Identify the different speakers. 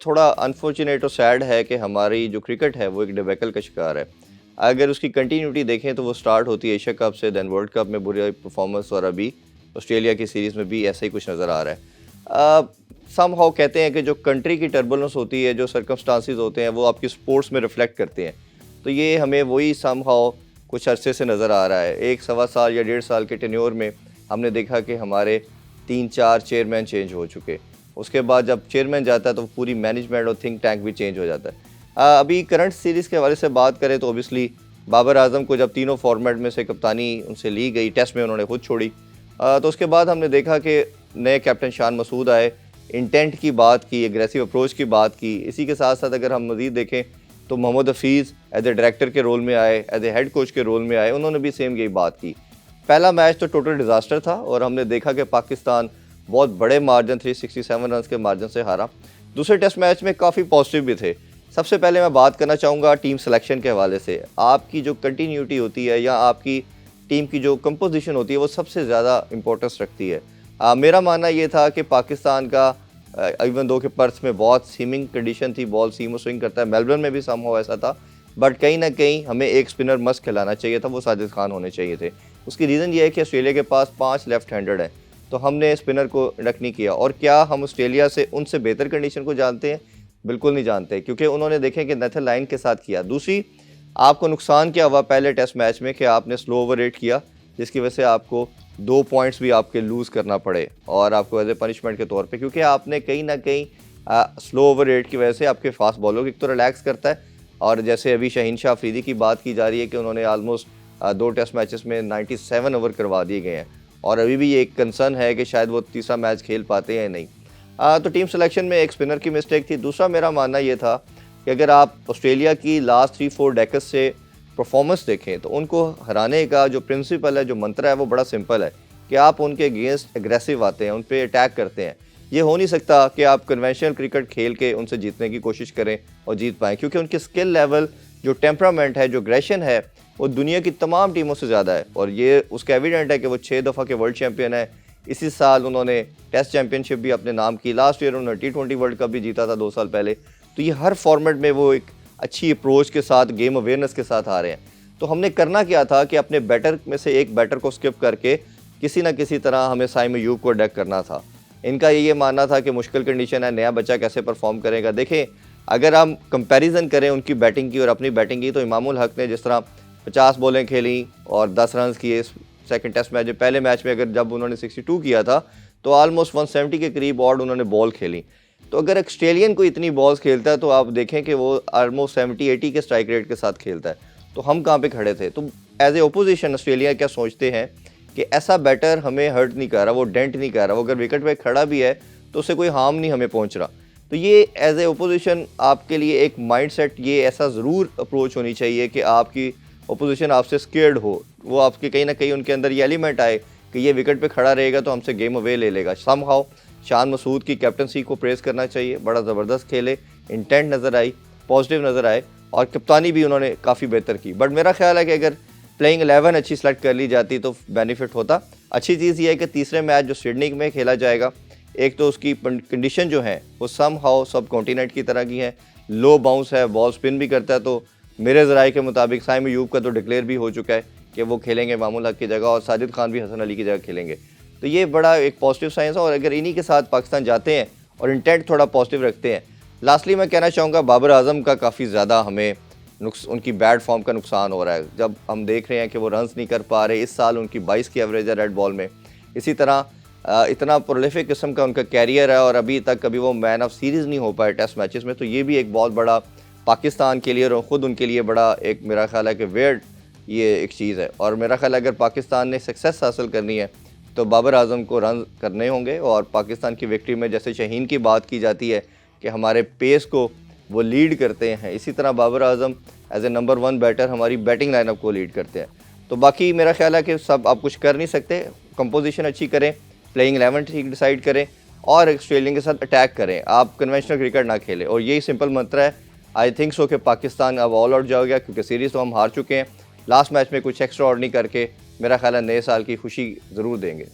Speaker 1: थोड़ा अनफॉर्चुनेट और सैड है कि हमारी जो क्रिकेट है वो एक डिबेकल का शिकार है। अगर उसकी कंटिन्यूटी देखें तो वो स्टार्ट होती है एशिया कप से, देन वर्ल्ड कप में बुरी परफॉर्मेंस, और अभी ऑस्ट्रेलिया की सीरीज़ में भी ऐसा ही कुछ नज़र आ रहा है। सम हाउ कहते हैं कि जो कंट्री की टर्बुलेंस होती है, जो सर्कमस्टांसिस होते हैं, वो आपकी स्पोर्ट्स में रिफ्लेक्ट करते हैं। तो ये हमें वही सम हाउ कुछ अरसे से नज़र आ रहा है। 1 सवा साल या 1.5 साल के टेन्योर में हमने देखा कि हमारे 3-4 चेयरमैन चेंज हो चुके। उसके बाद जब चेयरमैन जाता है तो पूरी मैनेजमेंट और थिंक टैंक भी चेंज हो जाता है। अभी करंट सीरीज़ के हवाले से बात करें तो ओबियसली बाबर आजम को जब तीनों फॉर्मेट में से कप्तानी उनसे ली गई, टेस्ट में उन्होंने खुद छोड़ी, तो उसके बाद हमने देखा कि नए कैप्टन शान मसूद आए, इंटेंट की बात की, एग्रेसिव अप्रोच की बात की। इसी के साथ साथ अगर हम मज़ीद देखें तो Mohammad Hafeez as a director के रोल में आए, एज ए हेड कोच के रोल में आए, उन्होंने भी सेम यही बात की। पहला मैच तो टोटल डिज़ास्टर था और हमने देखा कि पाकिस्तान बहुत बड़े मार्जिन 367 रन के मार्जिन से हारा। दूसरे टेस्ट मैच में काफ़ी पॉजिटिव भी थे। सबसे पहले मैं बात करना चाहूँगा टीम सिलेक्शन के हवाले से। आपकी जो कंटिन्यूटी होती है या आपकी टीम की जो कंपोजिशन होती है वो सबसे ज़्यादा इंपॉर्टेंस रखती है। मेरा मानना ये था कि पाकिस्तान का इवन दो के पर्थ में बहुत सीमिंग कंडीशन थी, बॉल सीम और स्विंग करता है, मेलबर्न में भी समहाउ ऐसा था, बट कहीं ना कहीं हमें एक स्पिनर मस्ट खिलाना चाहिए था, वो साजिद खान होने चाहिए थे। उसकी रीज़न ये है कि ऑस्ट्रेलिया के पास 5 लेफ्ट हैंडेड हैं, तो हमने स्पिनर को इंडक्ट नहीं किया। और क्या हम ऑस्ट्रेलिया से उनसे बेहतर कंडीशन को जानते हैं? बिल्कुल नहीं जानते, क्योंकि उन्होंने देखें कि नेथन लाइन के साथ किया। दूसरी, आपको नुकसान क्या हुआ पहले टेस्ट मैच में कि आपने स्लो ओवर रेट किया, जिसकी वजह से आपको 2 पॉइंट्स भी आपके लूज़ करना पड़े और आपको एज ए पनिशमेंट के तौर पे, क्योंकि आपने कहीं ना कहीं स्लो ओवर रेट की वजह से आपके फास्ट बॉलर को एक तो रिलैक्स करता है। और जैसे अभी शाहीन शाह अफरीदी की बात की जा रही है कि उन्होंने आलमोस्ट 2 टेस्ट मैचेस में 97 ओवर करवा दिए गए हैं, और अभी भी ये एक कंसर्न है कि शायद वो तीसरा मैच खेल पाते हैं नहीं। तो टीम सिलेक्शन में एक स्पिनर की मिस्टेक थी। दूसरा मेरा मानना ये था कि अगर आप ऑस्ट्रेलिया की लास्ट 3-4 डेकेड से परफॉर्मेंस देखें तो उनको हराने का जो प्रिंसिपल है, जो मंत्र है, वो बड़ा सिंपल है कि आप उनके अगेंस्ट एग्रेसिव आते हैं, उन पर अटैक करते हैं। ये हो नहीं सकता कि आप कन्वेंशनल क्रिकेट खेल के उनसे जीतने की कोशिश करें और जीत पाएँ, क्योंकि उनकी स्किल लेवल, जो टेम्परामेंट है, जो एग्रेशन है, वो दुनिया की तमाम टीमों से ज़्यादा है। और ये उसका एविडेंट है कि वो 6 दफ़ा के वर्ल्ड चैम्पियन है। इसी साल उन्होंने टेस्ट चैम्पियनशिप भी अपने नाम की, लास्ट ईयर उन्होंने T20 वर्ल्ड कप भी जीता था 2 साल पहले। तो ये हर फॉर्मेट में वो एक अच्छी अप्रोच के साथ, गेम अवेयरनेस के साथ आ रहे हैं। तो हमने करना क्या था कि अपने बैटर में से एक बैटर को स्किप करके किसी ना किसी तरह हमें साइम अयूब को अटैक करना था। इनका ये मानना था कि मुश्किल कंडीशन है, नया बच्चा कैसे परफॉर्म करेगा। देखें, अगर हम कंपैरिजन करें उनकी बैटिंग की और अपनी बैटिंग की, तो इमामुल हक ने जिस तरह 50 बॉलें खेली और 10 रन किए सेकंड टेस्ट मैच में, पहले मैच में अगर जब उन्होंने 62 किया था तो ऑलमोस्ट 170 के करीब ऑड उन्होंने बॉल खेली। तो अगर ऑस्ट्रेलियन को इतनी बॉल्स खेलता है तो आप देखें कि वो ऑलमोस्ट 70-80 के स्ट्राइक रेट के साथ खेलता है। तो हम कहाँ पे खड़े थे? तो एज ए ओपोजिशन ऑस्ट्रेलिया क्या सोचते हैं कि ऐसा बैटर हमें हर्ट नहीं कर रहा, वो डेंट नहीं कर रहा, वो अगर विकेट पे खड़ा भी है तो उससे कोई हार्म नहीं हमें पहुंच रहा। तो ये एज ए ओपोजिशन आपके लिए एक माइंडसेट, ये ऐसा ज़रूर अप्रोच होनी चाहिए कि आपकी ओपोजिशन आपसे स्केर्ड हो, वो आपके कहीं ना कहीं उनके अंदर ये एलिमेंट आए कि ये विकेट पे खड़ा रहेगा तो हमसे गेम अवे ले लेगा। समहाउ शान मसूद की कैप्टनसी को प्रेस करना चाहिए, बड़ा ज़बरदस्त खेले, इंटेंट नज़र आई, पॉजिटिव नज़र आए, और कप्तानी भी उन्होंने काफ़ी बेहतर की। बट मेरा ख्याल है कि अगर प्लेइंग 11 अच्छी सेलेक्ट कर ली जाती तो बेनिफिट होता। अच्छी चीज़ ये है कि तीसरे मैच जो सिडनी में खेला जाएगा, एक तो उसकी कंडीशन जो है वो सम हाउ सब कॉन्टिनेंट की तरह की है, लो बाउंस है, बॉल स्पिन भी करता है। तो मेरे ज़राए के मुताबिक साइम अयूब का तो डिक्लेयर भी हो चुका है कि वो खेलेंगे इमामुल हक की जगह, और साजिद खान भी हसन अली की जगह खेलेंगे। तो ये बड़ा एक पॉजिटिव साइंस है, और अगर इन्हीं के साथ पाकिस्तान जाते हैं और इंटेंट थोड़ा पॉजिटिव रखते हैं। लास्टली मैं कहना चाहूँगा बाबर आजम का काफ़ी ज़्यादा हमें उनकी बैड फॉर्म का नुकसान हो रहा है। जब हम देख रहे हैं कि वो रन्स नहीं कर पा रहे, इस साल उनकी 22 की एवरेज है रेड बॉल में। इसी तरह इतना प्रोलिफिक किस्म का उनका कैरियर है, और अभी तक कभी वो मैन ऑफ सीरीज़ नहीं हो पाए टेस्ट मैचेस में। तो ये भी एक बहुत बड़ा पाकिस्तान के लिए और ख़ुद उनके लिए बड़ा एक, मेरा ख्याल है कि वेयर्ड ये एक चीज़ है। और मेरा ख्याल है अगर पाकिस्तान ने सक्सेस हासिल करनी है तो बाबर आजम को रन करने होंगे, और पाकिस्तान की विक्ट्री में जैसे शहीन की बात की जाती है कि हमारे पेस को वो लीड करते हैं, इसी तरह Babar Azam as a number 1 batter हमारी बैटिंग लाइनअप को लीड करते हैं। तो बाकी मेरा ख्याल है कि सब आप कुछ कर नहीं सकते, कंपोजिशन अच्छी करें, प्लेइंग 11 ठीक डिसाइड करें, और ऑस्ट्रेलिया के साथ अटैक करें, आप कन्वेंशनल क्रिकेट ना खेलें। और यही सिंपल मंत्र है। आई थिंक सो कि पाकिस्तान अब ऑल आउट जाएगा, क्योंकि सीरीज़ तो हम हार चुके हैं। लास्ट मैच में कुछ एक्स्ट्रा ऑर्डिनरी करके मेरा ख्याल है नए साल की खुशी ज़रूर देंगे।